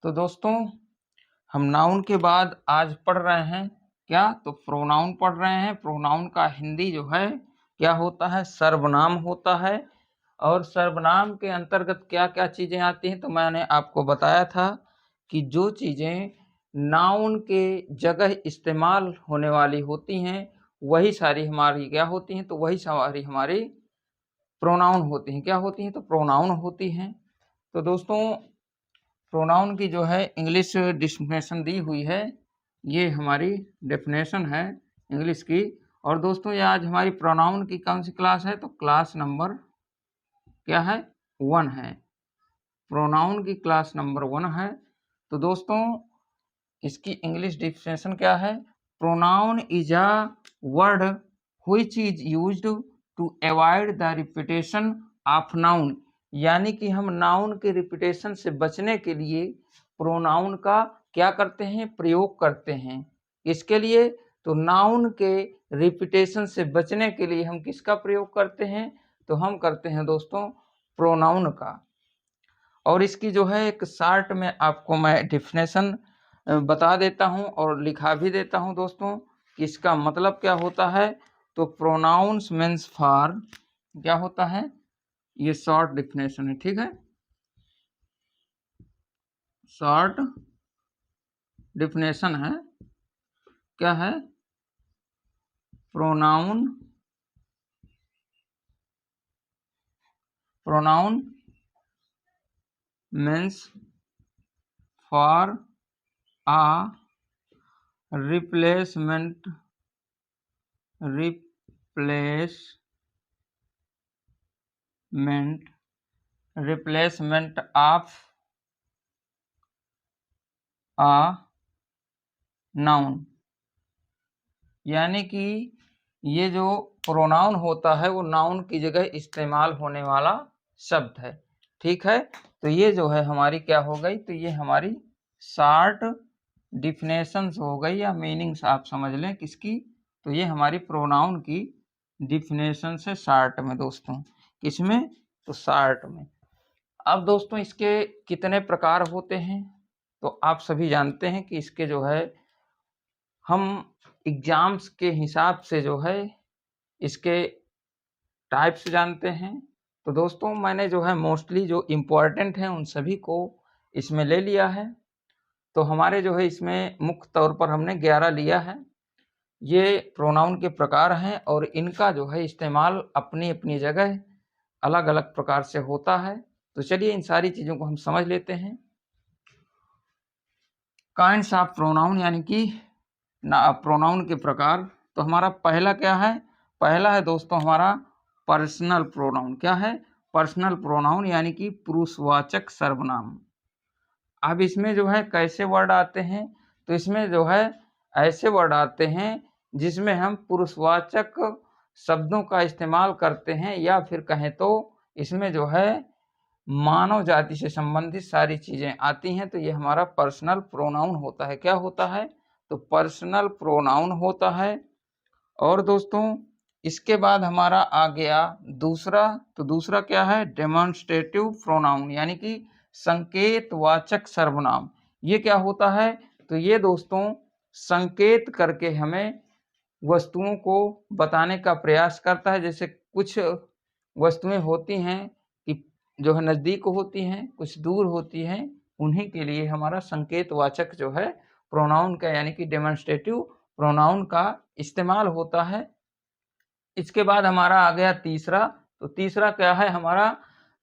तो दोस्तों हम नाउन के बाद आज पढ़ रहे हैं क्या, तो प्रोनाउन पढ़ रहे हैं। प्रोनाउन का हिंदी जो है क्या होता है, सर्वनाम होता है। और सर्वनाम के अंतर्गत क्या क्या चीजें आती हैं, तो मैंने आपको बताया था कि जो चीजें नाउन के जगह इस्तेमाल होने वाली होती हैं वही सारी हमारी क्या होती हैं, तो वही सारी हमारी प्रोनाउन होती हैं। क्या होती हैं, तो प्रोनाउन होती हैं। तो दोस्तों प्रोनाउन की जो है इंग्लिश डेफिनेशन दी हुई है, ये हमारी डेफिनेशन है इंग्लिश की। और दोस्तों ये आज हमारी प्रोनाउन की कौन सी क्लास है, तो क्लास नंबर क्या है, 1 है। प्रोनाउन की क्लास नंबर 1 है। तो दोस्तों इसकी इंग्लिश डेफिनेशन क्या है, pronoun is a word which is used to avoid the repetition of noun. यानी कि हम नाउन के रिपीटेशन से बचने के लिए प्रोनाउन का क्या करते हैं, प्रयोग करते हैं। इसके लिए तो नाउन के रिपीटेशन से बचने के लिए हम किसका प्रयोग करते हैं, तो हम करते हैं दोस्तों प्रोनाउन का। और इसकी जो है एक शार्ट में आपको मैं डेफिनेशन बता देता हूं और लिखा भी देता हूं दोस्तों कि इसका मतलब क्या होता है। तो प्रोनाउंस मीन्स फॉर क्या होता है, ये शॉर्ट डेफिनेशन है, ठीक है। शॉर्ट डेफिनेशन है, क्या है, pronoun means for uh replacement of a noun. यानी कि ये जो प्रोनाउन होता है वो नाउन की जगह इस्तेमाल होने वाला शब्द है, ठीक है। तो ये जो है हमारी क्या हो गई, तो ये हमारी शॉर्ट डिफिनेशंस हो गई या मीनिंग्स आप समझ लें किसकी, तो ये हमारी प्रोनाउन की डिफिनेशन से शॉर्ट में दोस्तों, किसमें, तो शॉर्ट में। अब दोस्तों इसके कितने प्रकार होते हैं, तो आप सभी जानते हैं कि इसके जो है हम एग्जाम्स के हिसाब से जो है इसके टाइप्स जानते हैं। तो दोस्तों मैंने जो है मोस्टली जो इम्पोर्टेंट हैं उन सभी को इसमें ले लिया है। तो हमारे जो है इसमें मुख्य तौर पर हमने 11 लिया है। ये प्रोनाउन के प्रकार हैं और इनका जो है इस्तेमाल अपनी अपनी जगह अलग अलग प्रकार से होता है। तो चलिए इन सारी चीज़ों को हम समझ लेते हैं। काइंड्स ऑफ प्रोनाउन यानी कि प्रोनाउन के प्रकार। तो हमारा पहला क्या है, पहला है दोस्तों हमारा पर्सनल प्रोनाउन। क्या है, पर्सनल प्रोनाउन यानी कि पुरुषवाचक सर्वनाम। अब इसमें जो है कैसे वर्ड आते हैं, तो इसमें जो है ऐसे वर्ड आते हैं जिसमें हम पुरुषवाचक शब्दों का इस्तेमाल करते हैं, या फिर कहें तो इसमें जो है मानव जाति से संबंधित सारी चीजें आती हैं। तो ये हमारा पर्सनल प्रोनाउन होता है। क्या होता है, तो पर्सनल प्रोनाउन होता है। और दोस्तों इसके बाद हमारा आ गया दूसरा, तो दूसरा क्या है, डेमोन्स्ट्रेटिव प्रोनाउन यानी कि संकेतवाचक सर्वनाम। ये क्या होता है, तो ये दोस्तों संकेत करके हमें वस्तुओं को बताने का प्रयास करता है। जैसे कुछ वस्तुएं होती हैं कि जो है नज़दीक होती हैं, कुछ दूर होती हैं, उन्हीं के लिए हमारा संकेतवाचक जो है प्रोनाउन का यानी कि डेमोन्स्ट्रेटिव प्रोनाउन का इस्तेमाल होता है। इसके बाद हमारा आ गया तीसरा, तो तीसरा क्या है हमारा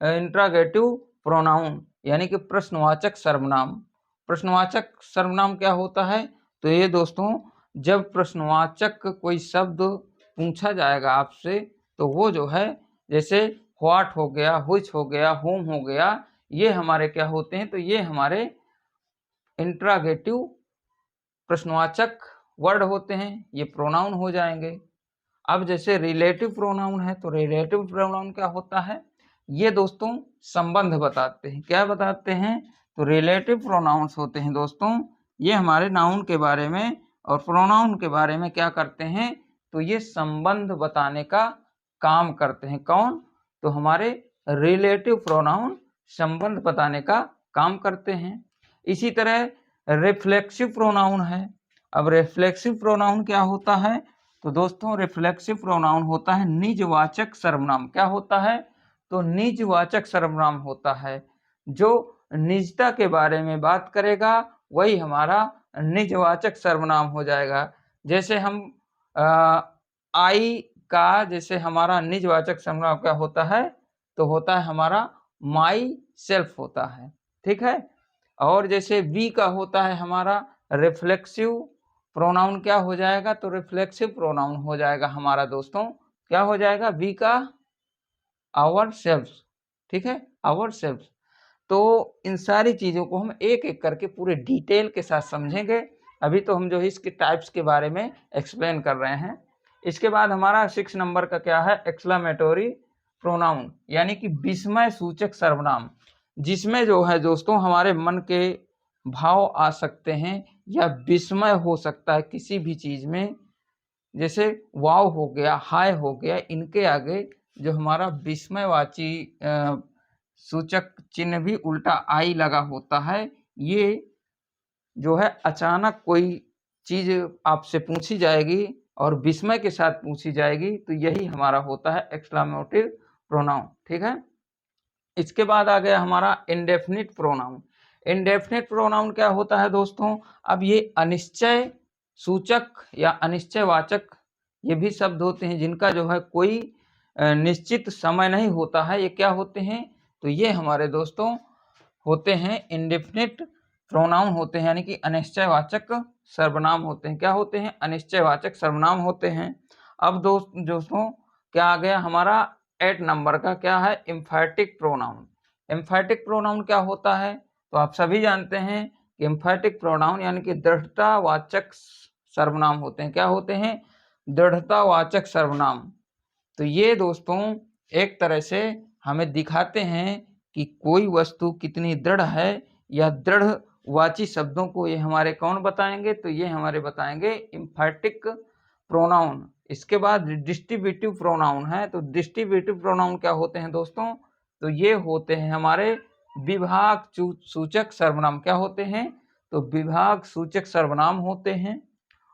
इंट्रागेटिव प्रोनाउन यानी कि प्रश्नवाचक सर्वनाम। प्रश्नवाचक सर्वनाम क्या होता है, तो ये दोस्तों जब प्रश्नवाचक कोई शब्द पूछा जाएगा आपसे, तो वो जो है जैसे व्हाट हो गया, व्हिच हो गया, होम हो गया, ये हमारे क्या होते हैं, तो ये हमारे इंट्रागेटिव प्रश्नवाचक वर्ड होते हैं, ये प्रोनाउन हो जाएंगे। अब जैसे रिलेटिव प्रोनाउन है, तो रिलेटिव प्रोनाउन क्या होता है, ये दोस्तों संबंध बताते हैं। क्या बताते हैं, तो रिलेटिव प्रोनाउंस होते हैं दोस्तों, ये हमारे नाउन के बारे में और प्रोनाउन के बारे में क्या करते हैं, तो ये संबंध बताने का काम करते हैं। कौन, तो हमारे रिलेटिव प्रोनाउन संबंध बताने का काम करते हैं। इसी तरह रिफ्लेक्सिव प्रोनाउन है। अब रिफ्लेक्सिव प्रोनाउन क्या होता है? तो दोस्तों रिफ्लेक्सिव प्रोनाउन होता है निजवाचक सर्वनाम। क्या होता है? तो निजवाचक सर्वनाम होता है। जो निजता के बारे में बात करेगा वही हमारा निजवाचक सर्वनाम हो जाएगा। जैसे हम आई का जैसे हमारा निजवाचक सर्वनाम क्या होता है? तो होता है हमारा माई सेल्फ होता है, ठीक है। और जैसे वी का होता है हमारा रिफ्लेक्सिव प्रोनाउन, क्या हो जाएगा? तो रिफ्लेक्सिव प्रोनाउन हो जाएगा हमारा दोस्तों, क्या हो जाएगा? वी का आवर सेल्फ, ठीक है, आवर सेल्फ। तो इन सारी चीजों को हम एक एक करके पूरे डिटेल के साथ समझेंगे। अभी तो हम जो है इसके टाइप्स के बारे में एक्सप्लेन कर रहे हैं। इसके बाद हमारा 6 नंबर का क्या है? एक्सक्लेमेटोरी प्रोनाउन, यानी कि विस्मय सूचक सर्वनाम, जिसमें जो है दोस्तों हमारे मन के भाव आ सकते हैं या विस्मय हो सकता है किसी भी चीज में। जैसे वाव हो गया, हाय हो गया, इनके आगे जो हमारा विस्मयवाची सूचक चिन्ह भी उल्टा आई लगा होता है। ये जो है अचानक कोई चीज आपसे पूछी जाएगी और विस्मय के साथ पूछी जाएगी, तो यही हमारा होता है एक्सक्लेमेटोरी प्रोनाउन, ठीक है। इसके बाद आ गया हमारा इंडेफिनिट प्रोनाउन। इंडेफिनिट प्रोनाउन क्या होता है दोस्तों? अब ये अनिश्चय सूचक या अनिश्चयवाचक, ये भी शब्द होते हैं जिनका जो है कोई निश्चित समय नहीं होता है। ये क्या होते हैं? तो ये हमारे दोस्तों होते हैं इंडेफिनिट प्रोनाउन होते हैं, यानी कि अनिश्चयवाचक सर्वनाम होते हैं। क्या होते हैं? अनिश्चयवाचक सर्वनाम होते हैं। अब दोस्तों क्या आ गया हमारा 8 नंबर का, क्या है? एम्फैटिक प्रोनाउन। एम्फैटिक प्रोनाउन क्या होता है? तो आप सभी जानते हैं कि एम्फैटिक प्रोनाउन यानी कि दृढ़तावाचक सर्वनाम होते हैं। क्या होते हैं? दृढ़तावाचक सर्वनाम। तो ये दोस्तों एक तरह से हमें दिखाते हैं कि कोई वस्तु कितनी दृढ़ है, या दृढ़वाची शब्दों को ये हमारे कौन बताएंगे? तो ये हमारे बताएंगे एम्फैटिक प्रोनाउन। इसके बाद डिस्ट्रीब्यूटिव प्रोनाउन है। तो डिस्ट्रीब्यूटिव प्रोनाउन क्या होते हैं दोस्तों? तो ये होते हैं हमारे विभाग सूचक सर्वनाम। क्या होते हैं? तो विभाग सूचक सर्वनाम होते हैं।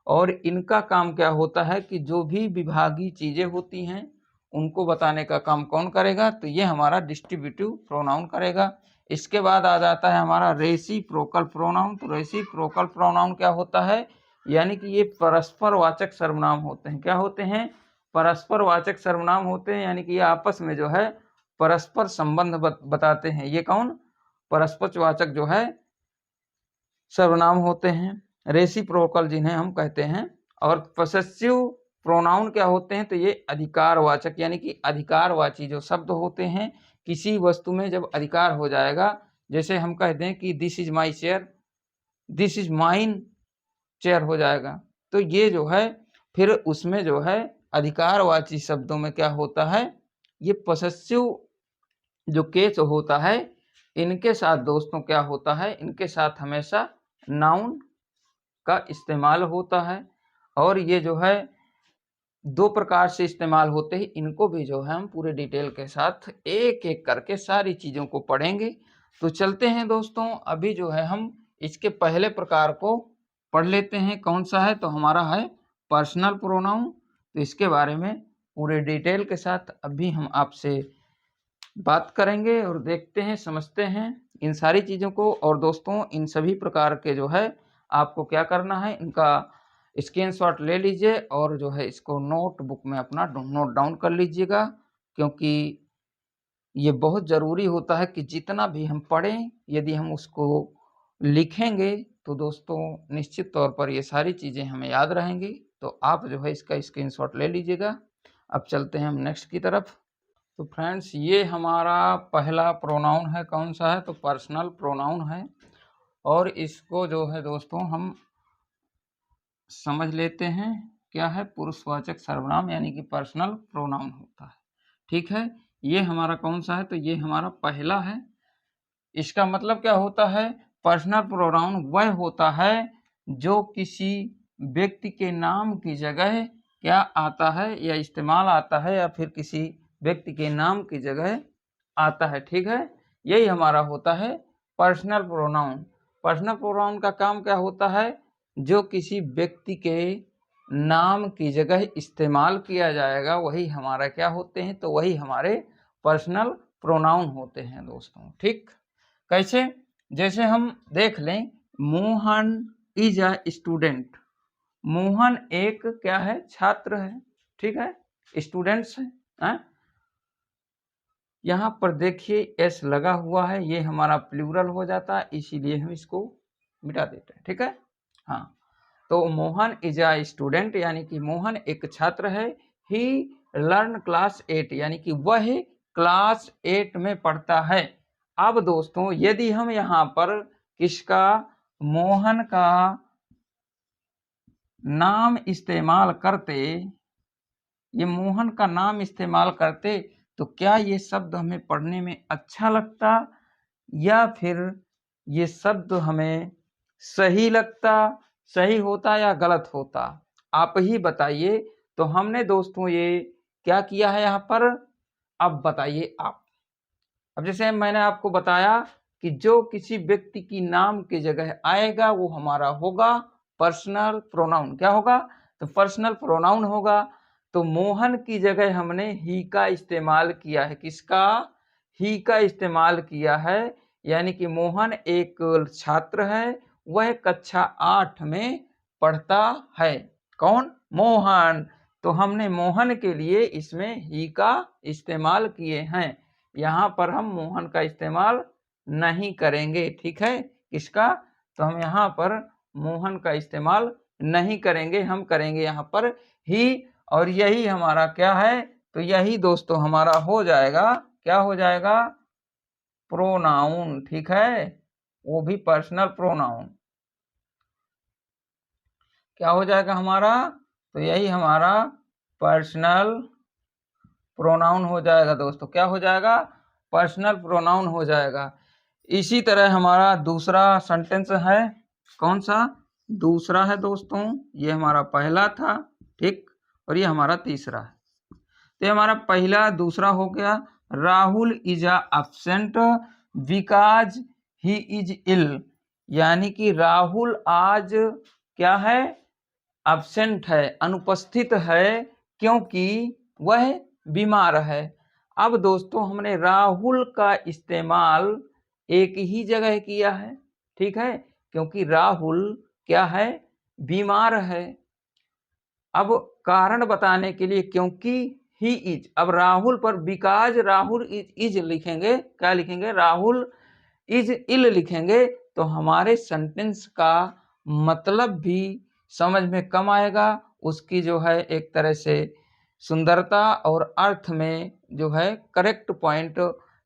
और इनका काम क्या होता है कि जो भी विभागीय चीजें होती हैं उनको बताने का काम कौन करेगा? तो ये हमारा डिस्ट्रीब्यूटिव प्रोनाउन करेगा। इसके बाद आ जाता है हमारा रेसिप्रोकल प्रोनाउन। तो रेसिप्रोकल प्रोनाउन क्या होता है? यानी कि ये परस्पर वाचक सर्वनाम होते हैं। क्या होते हैं? परस्पर वाचक सर्वनाम होते हैं, यानी कि ये आपस में जो है परस्पर संबंध बताते हैं। ये कौन? परस्पर वाचक जो है सर्वनाम होते हैं, रेसिप्रोकल जिन्हें हम कहते हैं। और पसेसिव प्रोनाउन क्या होते हैं? तो ये अधिकारवाचक, यानी कि अधिकारवाची जो शब्द होते हैं, किसी वस्तु में जब अधिकार हो जाएगा, जैसे हम कहते हैं कि this is my chair, this is mine chair हो जाएगा, तो ये जो है फिर उसमें जो है अधिकारवाची शब्दों में क्या होता है? ये पसेसिव जो केस होता है, इनके साथ दोस्तों क्या होता है? इनके साथ हमेशा नाउन का इस्तेमाल होता है। और ये जो है 2 प्रकार से इस्तेमाल होते हैं। इनको भी जो है हम पूरे डिटेल के साथ एक एक करके सारी चीज़ों को पढ़ेंगे। तो चलते हैं दोस्तों, अभी जो है हम इसके पहले प्रकार को पढ़ लेते हैं। कौन सा है? तो हमारा है पर्सनल प्रोनाउन। तो इसके बारे में पूरे डिटेल के साथ अभी हम आपसे बात करेंगे और देखते हैं, समझते हैं इन सारी चीज़ों को। और दोस्तों इन सभी प्रकार के जो है आपको क्या करना है, इनका स्क्रीनशॉट ले लीजिए और जो है इसको नोटबुक में अपना नोट डाउन कर लीजिएगा, क्योंकि ये बहुत ज़रूरी होता है कि जितना भी हम पढ़ें यदि हम उसको लिखेंगे तो दोस्तों निश्चित तौर पर ये सारी चीज़ें हमें याद रहेंगी। तो आप जो है इसका स्क्रीनशॉट ले लीजिएगा। अब चलते हैं हम नेक्स्ट की तरफ। तो फ्रेंड्स ये हमारा पहला प्रोनाउन है। कौन सा है? तो पर्सनल प्रोनाउन है। और इसको जो है दोस्तों हम समझ लेते हैं, क्या है? पुरुषवाचक सर्वनाम, यानी कि पर्सनल प्रोनाउन होता है, ठीक है। ये हमारा कौन सा है? तो ये हमारा पहला है। इसका मतलब क्या होता है? पर्सनल प्रोनाउन वह होता है जो किसी व्यक्ति के नाम की जगह क्या आता है या इस्तेमाल आता है, या फिर किसी व्यक्ति के नाम की जगह आता है, ठीक है। यही हमारा होता है पर्सनल प्रोनाउन। पर्सनल प्रोनाउन का काम क्या होता है? जो किसी व्यक्ति के नाम की जगह इस्तेमाल किया जाएगा वही हमारा क्या होते हैं? तो वही हमारे पर्सनल प्रोनाउन होते हैं दोस्तों। ठीक, कैसे? जैसे हम देख लें, Mohan is a student. Mohan एक क्या है? छात्र है। ठीक है, स्टूडेंट्स है। यहाँ पर देखिए एस लगा हुआ है, ये हमारा प्लूरल हो जाता है, इसीलिए हम इसको मिटा देते हैं। ठीक है, हाँ। तो मोहन इज अ स्टूडेंट यानी कि मोहन एक छात्र है। ही लर्न क्लास 8 यानी कि वह क्लास 8 में पढ़ता है। अब दोस्तों यदि हम यहाँ पर किसका, मोहन का नाम इस्तेमाल करते, ये मोहन का नाम इस्तेमाल करते, तो क्या ये शब्द हमें पढ़ने में अच्छा लगता या फिर ये शब्द हमें सही लगता, सही होता या गलत होता? आप ही बताइए। तो हमने दोस्तों ये क्या किया है यहाँ पर, अब बताइए आप। अब जैसे मैंने आपको बताया कि जो किसी व्यक्ति की नाम की जगह आएगा वो हमारा होगा पर्सनल प्रोनाउन। क्या होगा? तो पर्सनल प्रोनाउन होगा। तो मोहन की जगह हमने ही का इस्तेमाल किया है। किसका? ही का इस्तेमाल किया है, यानी कि मोहन एक छात्र है, वह कक्षा 8 में पढ़ता है। कौन? मोहन। तो हमने मोहन के लिए इसमें ही का इस्तेमाल किए हैं। यहाँ पर हम मोहन का इस्तेमाल नहीं करेंगे। ठीक है, किसका? तो हम यहाँ पर मोहन का इस्तेमाल नहीं करेंगे, हम करेंगे यहाँ पर ही। और यही हमारा क्या है? तो यही दोस्तों हमारा हो जाएगा, क्या हो जाएगा? प्रोनाउन। ठीक है, वो भी पर्सनल प्रोनाउन। क्या हो जाएगा हमारा? तो यही हमारा पर्सनल प्रोनाउन हो जाएगा दोस्तों। क्या हो जाएगा? पर्सनल प्रोनाउन हो जाएगा। इसी तरह हमारा दूसरा सेंटेंस है। कौन सा? दूसरा है दोस्तों, ये हमारा पहला था। ठीक, और ये हमारा तीसरा है। तो हमारा पहला दूसरा हो गया, Rahul is absent because he is ill. यानी कि राहुल आज क्या है? अब्सेंट है, अनुपस्थित है, क्योंकि वह बीमार है। अब दोस्तों हमने राहुल का इस्तेमाल एक ही जगह किया है। ठीक है, क्योंकि राहुल क्या है? बीमार है। अब कारण बताने के लिए, क्योंकि ही इज, अब राहुल पर बिकॉज राहुल इज लिखेंगे, क्या लिखेंगे? राहुल इज इल लिखेंगे, तो हमारे सेंटेंस का मतलब भी समझ में कम आएगा, उसकी जो है एक तरह से सुंदरता और अर्थ में जो है करेक्ट पॉइंट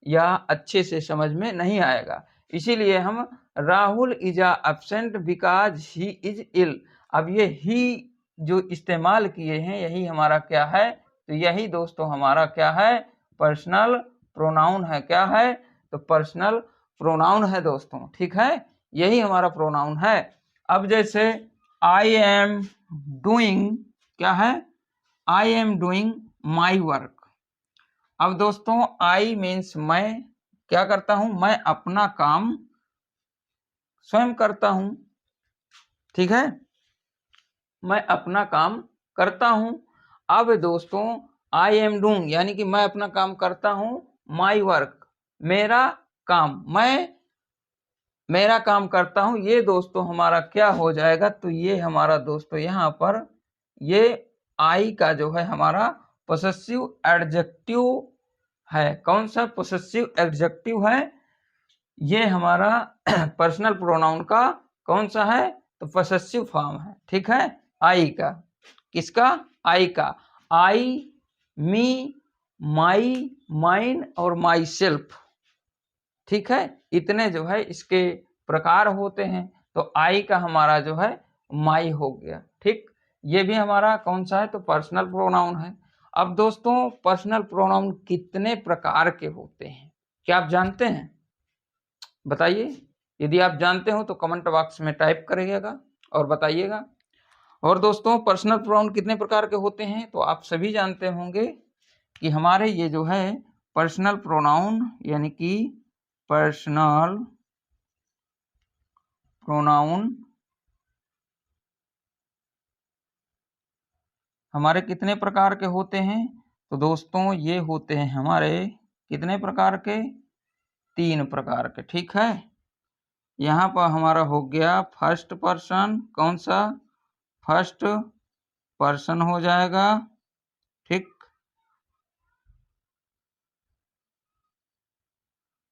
या अच्छे से समझ में नहीं आएगा। इसीलिए हम Rahul is absent because he is ill. अब ये ही जो इस्तेमाल किए हैं यही हमारा क्या है? तो यही दोस्तों हमारा क्या है? पर्सनल प्रोनाउन है। क्या है? तो पर्सनल प्रोनाउन है दोस्तों। ठीक है, यही हमारा प्रोनाउन है। अब जैसे आई एम डूइंग, क्या है? I am doing my work. अब दोस्तों आई मीन्स मैं क्या करता हूं? मैं अपना काम स्वयं करता हूं। ठीक है, मैं अपना काम करता हूं। अब दोस्तों आई एम डूइंग यानी कि मैं अपना काम करता हूं, माई वर्क मेरा काम, मैं मेरा काम करता हूं। ये दोस्तों हमारा क्या हो जाएगा? तो ये हमारा दोस्तों यहाँ पर ये आई का जो है हमारा पोसेसिव एडजेक्टिव है। कौन सा पोसेसिव एडजेक्टिव है? ये हमारा पर्सनल प्रोनाउन का कौन सा है? तो पोसेसिव फॉर्म है। ठीक है, आई का। किसका? आई का। आई, मी, माई, माइन और माई सेल्फ। ठीक है, इतने जो है इसके प्रकार होते हैं। तो आई का हमारा जो है माई हो गया। ठीक, ये भी हमारा कौन सा है? तो पर्सनल प्रोनाउन है। अब दोस्तों पर्सनल प्रोनाउन कितने प्रकार के होते हैं, क्या आप जानते हैं? बताइए। यदि आप जानते हो तो कमेंट बॉक्स में टाइप करिएगा और बताइएगा। और दोस्तों पर्सनल प्रोनाउन कितने प्रकार के होते हैं तो आप सभी जानते होंगे कि हमारे ये जो है पर्सनल प्रोनाउन यानी कि पर्सनल प्रोनाउन हमारे कितने प्रकार के होते हैं? तो दोस्तों ये होते हैं हमारे कितने प्रकार के? 3 प्रकार के, ठीक है। यहाँ पर हमारा हो गया फर्स्ट पर्सन, कौन सा? फर्स्ट पर्सन हो जाएगा, ठीक।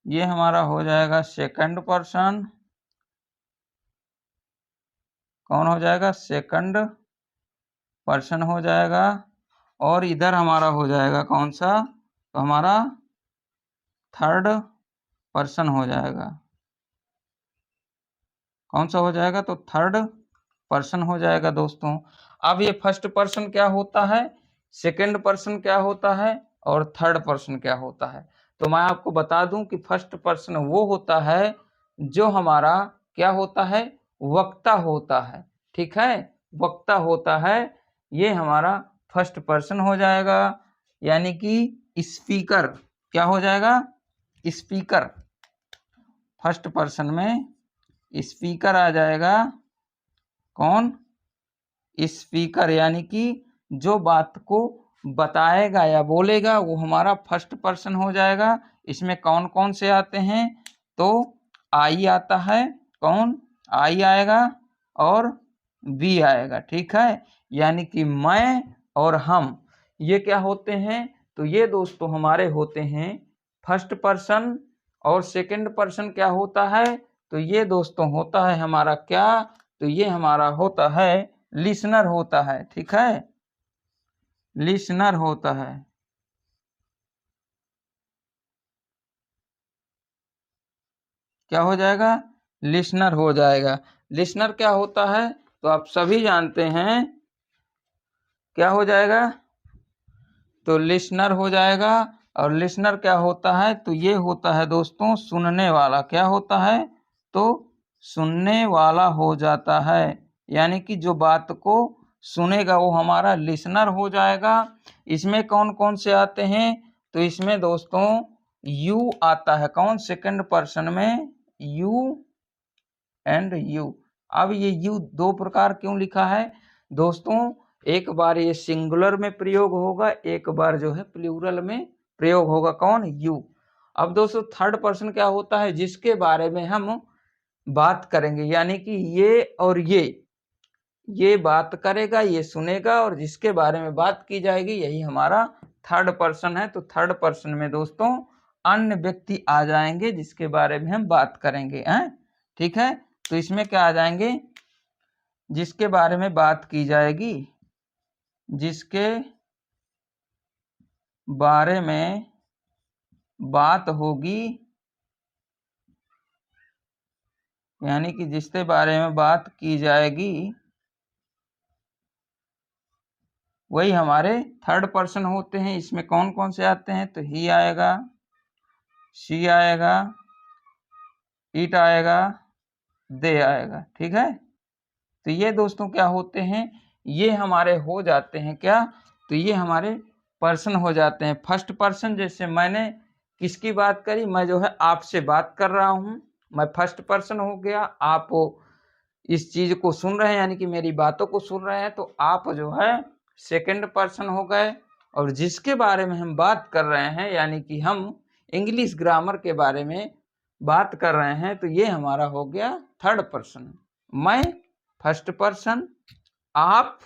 ये हमारा हो जाएगा सेकंड पर्सन, कौन हो जाएगा? सेकंड पर्सन हो जाएगा। और इधर हमारा हो जाएगा कौन सा? तो हमारा थर्ड पर्सन हो जाएगा, कौन सा हो जाएगा? तो थर्ड पर्सन हो जाएगा दोस्तों। अब ये फर्स्ट पर्सन क्या होता है, सेकंड पर्सन क्या होता है और थर्ड पर्सन क्या होता है? तो मैं आपको बता दूं कि फर्स्ट पर्सन वो होता है जो हमारा क्या होता है? वक्ता होता है, ठीक है, वक्ता होता है। ये हमारा फर्स्ट पर्सन हो जाएगा, यानी कि स्पीकर क्या हो जाएगा? स्पीकर। फर्स्ट पर्सन में स्पीकर आ जाएगा, कौन? स्पीकर, यानी कि जो बात को बताएगा या बोलेगा वो हमारा फर्स्ट पर्सन हो जाएगा। इसमें कौन कौन से आते हैं? तो आई आता है, कौन? आई आएगा और बी आएगा, ठीक है। यानी कि मैं और हम, ये क्या होते हैं? तो ये दोस्तों हमारे होते हैं फर्स्ट पर्सन। और सेकंड पर्सन क्या होता है? तो ये दोस्तों होता है हमारा क्या? तो ये हमारा होता है लिसनर होता है, ठीक है, लिसनर होता है। क्या हो जाएगा? लिसनर हो जाएगा। लिसनर क्या होता है? तो आप सभी जानते हैं, क्या हो जाएगा? तो लिसनर हो जाएगा। और लिसनर क्या होता है? तो ये होता है दोस्तों सुनने वाला। क्या होता है? तो सुनने वाला हो जाता है, यानी कि जो बात को सुनेगा वो हमारा लिसनर हो जाएगा। इसमें कौन कौन से आते हैं? तो इसमें दोस्तों यू आता है, कौन? सेकंड पर्सन में यू एंड यू। अब ये यू दो प्रकार क्यों लिखा है दोस्तों? एक बार ये सिंगुलर में प्रयोग होगा, एक बार जो है प्लूरल में प्रयोग होगा, कौन? यू। अब दोस्तों थर्ड पर्सन क्या होता है? जिसके बारे में हम बात करेंगे, यानी कि ये और ये बात करेगा, ये सुनेगा, और जिसके बारे में बात की जाएगी यही हमारा थर्ड पर्सन है। तो थर्ड पर्सन में दोस्तों अन्य व्यक्ति आ जाएंगे जिसके बारे में हम बात करेंगे, हैं, ठीक है। तो इसमें क्या आ जाएंगे? जिसके बारे में बात की जाएगी, जिसके बारे में बात होगी, यानी कि जिसके बारे में बात की जाएगी वही हमारे थर्ड पर्सन होते हैं। इसमें कौन कौन से आते हैं? तो ही आएगा, शी आएगा, इट आएगा, दे आएगा, ठीक है। तो ये दोस्तों क्या होते हैं? ये हमारे हो जाते हैं क्या? तो ये हमारे पर्सन हो जाते हैं। फर्स्ट पर्सन, जैसे मैंने किसकी बात करी? मैं जो है आपसे बात कर रहा हूँ, मैं फर्स्ट पर्सन हो गया। आप इस चीज को सुन रहे हैं, यानी कि मेरी बातों को सुन रहे हैं, तो आप जो है सेकंड पर्सन हो गए। और जिसके बारे में हम बात कर रहे हैं, यानी कि हम इंग्लिश ग्रामर के बारे में बात कर रहे हैं, तो ये हमारा हो गया थर्ड पर्सन। मैं फर्स्ट पर्सन, आप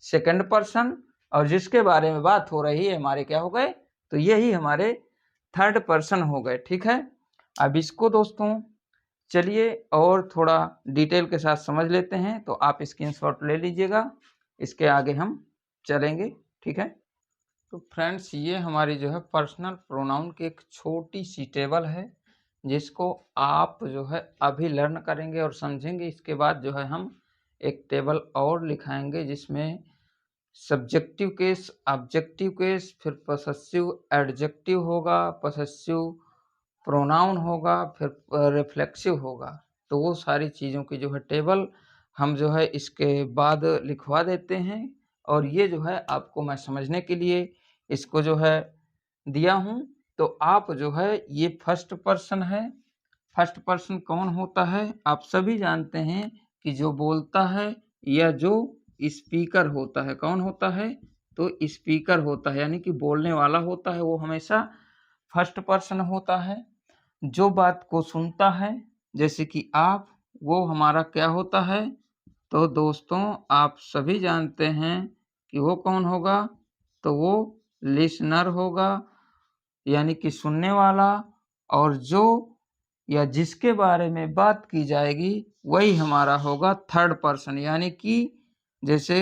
सेकंड पर्सन, और जिसके बारे में बात हो रही है हमारे क्या हो गए? तो यही हमारे थर्ड पर्सन हो गए, ठीक है। अब इसको दोस्तों चलिए और थोड़ा डिटेल के साथ समझ लेते हैं। तो आप स्क्रीनशॉट ले लीजिएगा, इसके आगे हम चलेंगे, ठीक है। तो फ्रेंड्स ये हमारी जो है पर्सनल प्रोनाउन की एक छोटी सी टेबल है, जिसको आप जो है अभी लर्न करेंगे और समझेंगे। इसके बाद जो है हम एक टेबल और लिखाएंगे जिसमें सब्जेक्टिव केस, ऑब्जेक्टिव केस, फिर पॉसेसिव एडजेक्टिव होगा, पॉसेसिव प्रोनाउन होगा, फिर रिफ्लेक्सिव होगा। तो वो सारी चीज़ों की जो है टेबल हम जो है इसके बाद लिखवा देते हैं। और ये जो है आपको मैं समझने के लिए इसको जो है दिया हूँ। तो आप जो है ये फर्स्ट पर्सन है, फर्स्ट पर्सन कौन होता है? आप सभी जानते हैं कि जो बोलता है या जो स्पीकर होता है, कौन होता है? तो स्पीकर होता है, यानी कि बोलने वाला होता है, वो हमेशा फर्स्ट पर्सन होता है। जो बात को सुनता है जैसे कि आप, वो हमारा क्या होता है? तो दोस्तों आप सभी जानते हैं कि वो कौन होगा? तो वो लिसनर होगा, यानी कि सुनने वाला। और जो या जिसके बारे में बात की जाएगी वही हमारा होगा थर्ड पर्सन, यानी कि जैसे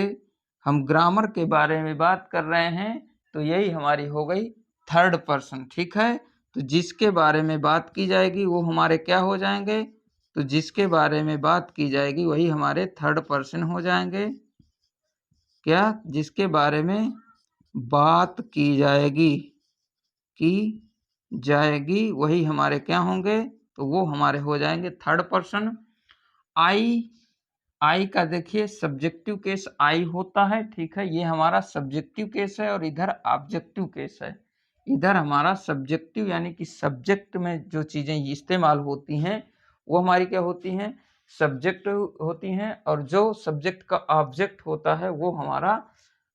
हम ग्रामर के बारे में बात कर रहे हैं तो यही हमारी हो गई थर्ड पर्सन। ठीक है, तो जिसके बारे में बात की जाएगी वो हमारे क्या हो जाएंगे? तो जिसके बारे में बात की जाएगी वही हमारे थर्ड पर्सन हो जाएंगे। क्या? जिसके बारे में बात की जाएगी वही हमारे क्या होंगे? तो वो हमारे हो जाएंगे थर्ड पर्सन। आई का देखिए सब्जेक्टिव केस आई होता है। ठीक है, ये हमारा सब्जेक्टिव केस है और इधर ऑब्जेक्टिव केस है। इधर हमारा सब्जेक्टिव यानी कि सब्जेक्ट में जो चीजें इस्तेमाल होती हैं वो हमारी क्या होती हैं? सब्जेक्ट होती हैं, और जो सब्जेक्ट का ऑब्जेक्ट होता है वो हमारा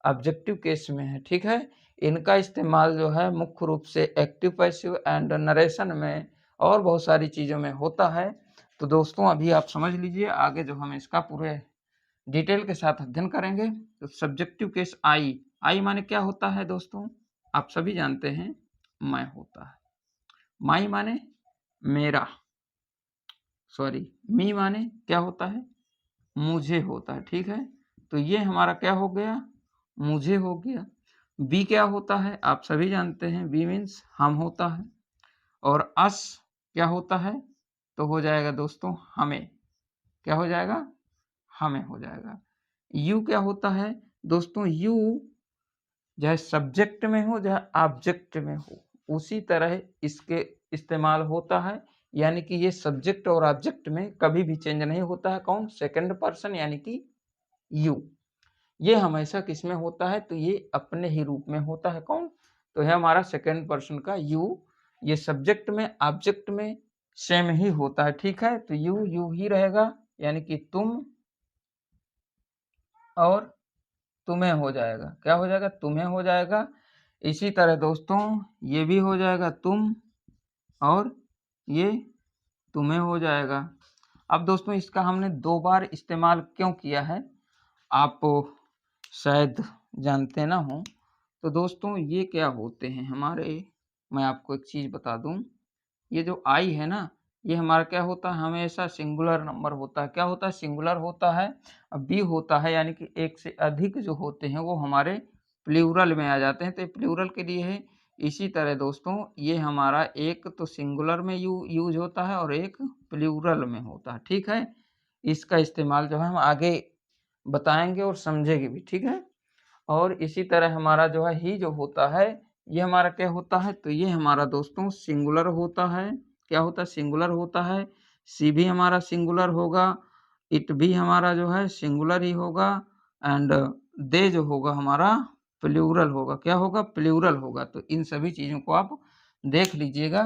ऑब्जेक्टिव केस में है। ठीक है, इनका इस्तेमाल जो है मुख्य रूप से एक्टिव, पैसिव एंड नरेशन में और बहुत सारी चीज़ों में होता है। तो दोस्तों अभी आप समझ लीजिए, आगे जो हम इसका पूरे डिटेल के साथ अध्ययन करेंगे। तो सब्जेक्टिव केस आई माने क्या होता है दोस्तों? आप सभी जानते हैं मैं होता है। माई माने मेरा, सॉरी मी माने क्या होता है? मुझे होता है। ठीक है, तो ये हमारा क्या हो गया? मुझे हो गया। बी क्या होता है? आप सभी जानते हैं, बी मीन्स हम होता है। और अस क्या होता है? तो हो जाएगा दोस्तों हमें। क्या हो जाएगा? हमें हो जाएगा। यू क्या होता है दोस्तों? यू चाहे सब्जेक्ट में हो चाहे ऑब्जेक्ट में हो उसी तरह इसके इस्तेमाल होता है, यानी कि ये सब्जेक्ट और ऑब्जेक्ट में कभी भी चेंज नहीं होता है। कौन? सेकंड पर्सन यानी कि यू। ये हमेशा किस में होता है? तो ये अपने ही रूप में होता है। कौन? तो है हमारा सेकंड पर्सन का यू। ये सब्जेक्ट में ऑब्जेक्ट में सेम ही होता है। ठीक है, तो यू यू ही रहेगा, यानी कि तुम और तुम्हें हो जाएगा। क्या हो जाएगा? तुम्हें हो जाएगा। इसी तरह दोस्तों ये भी हो जाएगा तुम, और ये तुम्हें हो जाएगा। अब दोस्तों इसका हमने 2 बार इस्तेमाल क्यों किया है आप शायद जानते ना हो। तो दोस्तों ये क्या होते हैं हमारे, मैं आपको एक चीज़ बता दूं, ये जो आई है ना, ये हमारा क्या होता है? हमेशा सिंगुलर नंबर होता है। क्या होता है? सिंगुलर होता है। अब बी होता है, यानी कि एक से अधिक जो होते हैं वो हमारे प्लूरल में आ जाते हैं, तो प्लूरल के लिए है। इसी तरह दोस्तों ये हमारा एक तो सिंगुलर में यूज होता है और एक प्लूरल में होता है। ठीक है, इसका इस्तेमाल जो है हम आगे बताएंगे और समझेंगे भी। ठीक है, और इसी तरह हमारा जो है ही जो होता है ये हमारा क्या होता है? तो ये हमारा दोस्तों सिंगुलर होता है। क्या होता है? सिंगुलर होता है। सी भी हमारा सिंगुलर होगा, इट भी हमारा जो है सिंगुलर ही होगा, एंड दे जो होगा हमारा प्लूरल होगा। क्या होगा? प्लूरल होगा। तो इन सभी चीज़ों को आप देख लीजिएगा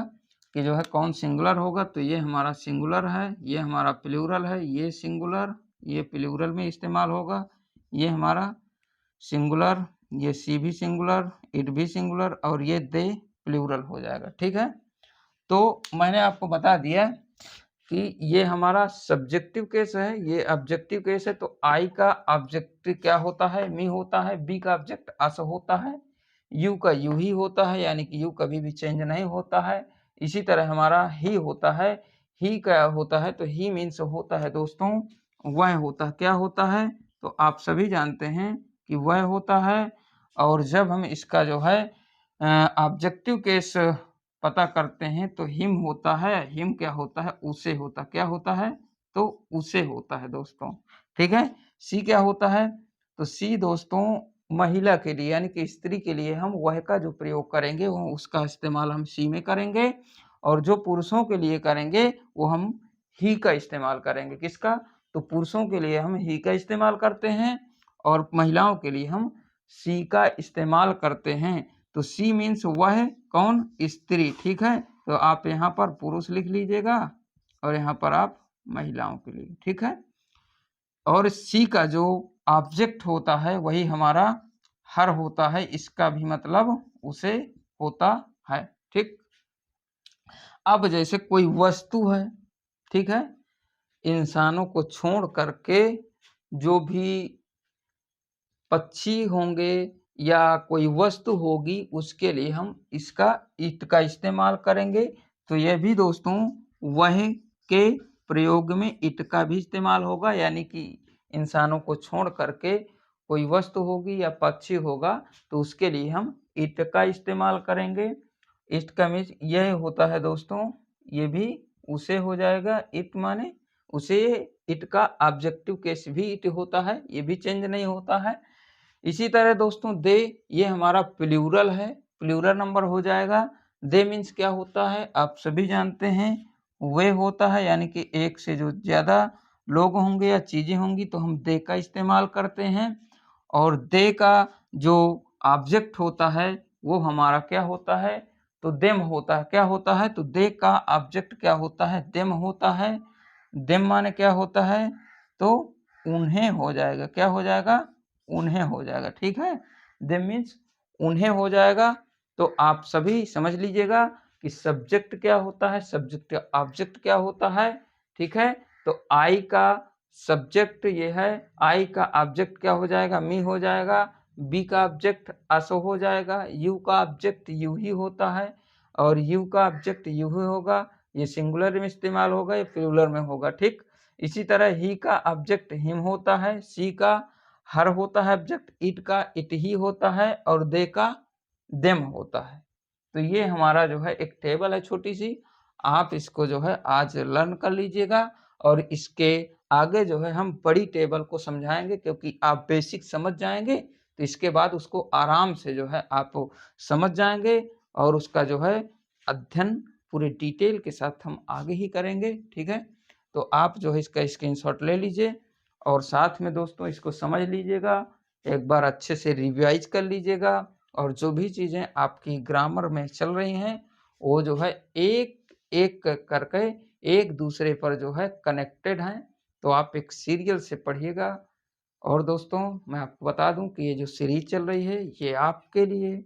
कि जो है कौन सिंगुलर होगा। तो ये हमारा सिंगुलर है, ये हमारा प्लूरल है, ये सिंगुलर, ये प्लूरल में इस्तेमाल होगा, ये हमारा सिंगुलर, ये सी भी सिंगुलर, इट भी सिंगुलर, और ये दे प्लूरल हो जाएगा। ठीक है, तो मैंने आपको बता दिया कि ये हमारा सब्जेक्टिव केस है, ये ऑब्जेक्टिव केस है। तो आई का ऑब्जेक्टिव क्या होता है? मी होता है। बी का ऑब्जेक्ट अस होता है। यू का यू ही होता है, यानी कि यू कभी भी चेंज नहीं होता है। इसी तरह हमारा ही होता है। ही क्या होता है? तो ही मीन्स होता है दोस्तों वह होता है। क्या होता है? तो आप सभी जानते हैं कि वह होता है। और जब हम इसका जो है ऑब्जेक्टिव केस पता करते हैं तो हिम होता है। हिम क्या होता है? उसे होता। क्या होता है? तो उसे होता है दोस्तों। ठीक है, सी क्या होता है? तो सी दोस्तों महिला के लिए यानी कि स्त्री के लिए हम वह का जो प्रयोग करेंगे वो उसका इस्तेमाल हम सी में करेंगे, और जो पुरुषों के लिए करेंगे वो हम ही का इस्तेमाल करेंगे। किसका? तो पुरुषों के लिए हम ही का इस्तेमाल करते हैं और महिलाओं के लिए हम सी का इस्तेमाल करते हैं। तो सी मीन्स वह कौन? स्त्री। ठीक है, तो आप यहाँ पर पुरुष लिख लीजिएगा और यहाँ पर आप महिलाओं के लिए, ठीक है। और सी का जो ऑब्जेक्ट होता है वही हमारा हर होता है, इसका भी मतलब उसे होता है, ठीक। अब जैसे कोई वस्तु है, ठीक है, इंसानों को छोड़ करके जो भी पक्षी होंगे या कोई वस्तु होगी उसके लिए हम इसका इट का इस्तेमाल करेंगे। तो यह भी दोस्तों वही के प्रयोग में इट का भी इस्तेमाल होगा, यानी कि इंसानों को छोड़ करके कोई वस्तु होगी या पक्षी होगा तो उसके लिए हम इट का इस्तेमाल करेंगे। इट का मीन्स यह होता है दोस्तों, ये भी उसे हो जाएगा, इट माने उसे, इट का ऑब्जेक्टिव केस भी इट होता है, ये भी चेंज नहीं होता है। इसी तरह दोस्तों दे, ये हमारा प्लूरल है, प्लूरल नंबर हो जाएगा। दे मीन्स क्या होता है आप सभी जानते हैं, वे होता है, यानी कि एक से जो ज़्यादा लोग होंगे या चीज़ें होंगी तो हम दे का इस्तेमाल करते हैं। और दे का जो ऑब्जेक्ट होता है वो हमारा क्या होता है, तो देम होता है। क्या होता है, तो दे का ऑब्जेक्ट क्या होता है, देम होता है। देम माने क्या होता है, तो उन्हें हो जाएगा, क्या हो जाएगा, उन्हें हो जाएगा, ठीक है। देम मीन्स उन्हें हो जाएगा। तो आप सभी समझ लीजिएगा कि सब्जेक्ट क्या होता है, सब्जेक्ट ऑब्जेक्ट क्या होता है, ठीक है। तो आई का सब्जेक्ट ये है, आई का ऑब्जेक्ट क्या हो जाएगा, मी हो जाएगा। बी का ऑब्जेक्ट अस हो जाएगा। यू का ऑब्जेक्ट यू ही होता है और यू का ऑब्जेक्ट यू ही होगा। ये सिंगुलर में इस्तेमाल होगा, ये प्लूरल में होगा, ठीक। इसी तरह ही का ऑब्जेक्ट हिम होता है। सी का हर होता है ऑब्जेक्ट, इट का इट ही होता है और दे का देम होता है। तो ये हमारा जो है एक टेबल है छोटी सी, आप इसको जो है आज लर्न कर लीजिएगा और इसके आगे जो है हम बड़ी टेबल को समझाएंगे, क्योंकि आप बेसिक समझ जाएंगे तो इसके बाद उसको आराम से जो है आप समझ जाएंगे और उसका जो है अध्ययन पूरे डिटेल के साथ हम आगे ही करेंगे, ठीक है। तो आप जो है इसका स्क्रीनशॉट ले लीजिए और साथ में दोस्तों इसको समझ लीजिएगा, एक बार अच्छे से रिवाइज कर लीजिएगा और जो भी चीज़ें आपकी ग्रामर में चल रही हैं वो जो है एक एक करके एक दूसरे पर जो है कनेक्टेड हैं, तो आप एक सीरियल से पढ़िएगा। और दोस्तों मैं आपको बता दूं कि ये जो सीरीज चल रही है ये आपके लिए,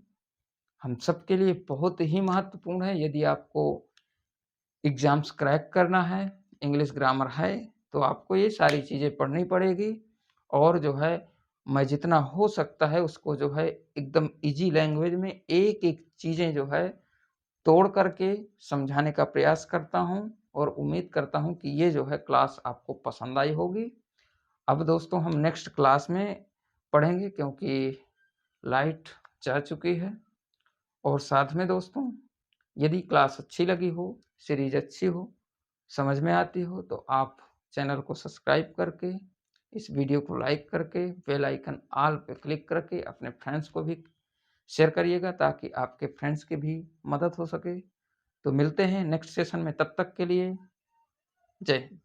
हम सब के लिए बहुत ही महत्वपूर्ण है। यदि आपको एग्ज़ाम्स क्रैक करना है, इंग्लिश ग्रामर है, तो आपको ये सारी चीज़ें पढ़नी पड़ेगी और जो है मैं जितना हो सकता है उसको जो है एकदम ईजी लैंग्वेज में एक एक चीज़ें जो है तोड़ करके समझाने का प्रयास करता हूँ और उम्मीद करता हूँ कि ये जो है क्लास आपको पसंद आई होगी। अब दोस्तों हम नेक्स्ट क्लास में पढ़ेंगे क्योंकि लाइट जा चुकी है। और साथ में दोस्तों यदि क्लास अच्छी लगी हो, सीरीज अच्छी हो, समझ में आती हो, तो आप चैनल को सब्सक्राइब करके, इस वीडियो को लाइक करके, बेल आइकन ऑल पे क्लिक करके अपने फ्रेंड्स को भी शेयर करिएगा ताकि आपके फ्रेंड्स की भी मदद हो सके। तो मिलते हैं नेक्स्ट सेशन में, तब तक के लिए जय हिंद।